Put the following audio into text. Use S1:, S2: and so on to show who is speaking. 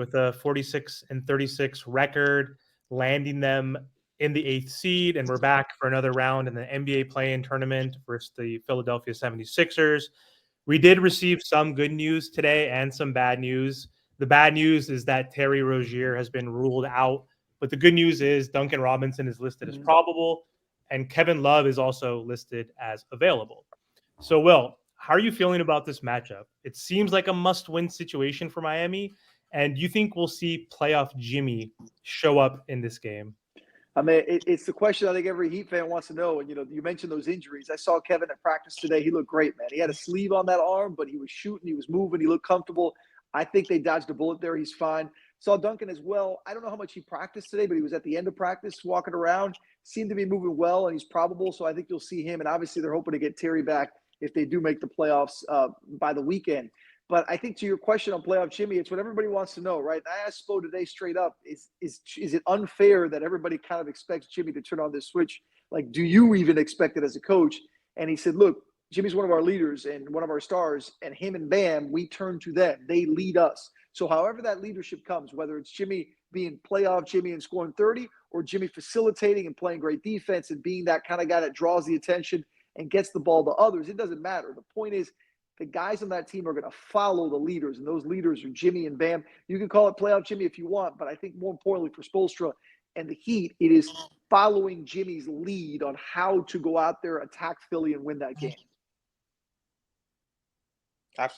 S1: with a 46-36 record, landing them in the 8th seed, and we're back for another round in the NBA play-in tournament versus the Philadelphia 76ers. We did receive some good news today and some bad news. The bad news is that Terry Rozier has been ruled out, but the good news is Duncan Robinson is listed as probable, and Kevin Love is also listed as available. So, Will, how are you feeling about this matchup? It seems like a must-win situation for Miami, and do you think we'll see playoff Jimmy show up in this game?
S2: I mean, it's the question I think every Heat fan wants to know. And, you mentioned those injuries. I saw Kevin at practice today. He looked great, man. He had a sleeve on that arm, but he was shooting. He was moving. He looked comfortable. I think they dodged a bullet there. He's fine. Saw Duncan as well. I don't know how much he practiced today, but he was at the end of practice walking around. Seemed to be moving well, and he's probable. So I think you'll see him. And obviously, they're hoping to get Terry back if they do make the playoffs by the weekend. But I think to your question on playoff Jimmy, it's what everybody wants to know, right? And I asked Spo today straight up, is it unfair that everybody kind of expects Jimmy to turn on this switch? Like, do you even expect it as a coach? And he said, look, Jimmy's one of our leaders and one of our stars, and him and Bam, we turn to them. They lead us. So however that leadership comes, whether it's Jimmy being playoff Jimmy and scoring 30, or Jimmy facilitating and playing great defense and being that kind of guy that draws the attention and gets the ball to others, it doesn't matter. The point is, the guys on that team are going to follow the leaders, and those leaders are Jimmy and Bam. You can call it playoff Jimmy if you want, but I think more importantly for Spoelstra and the Heat, it is following Jimmy's lead on how to go out there, attack Philly, and win that game.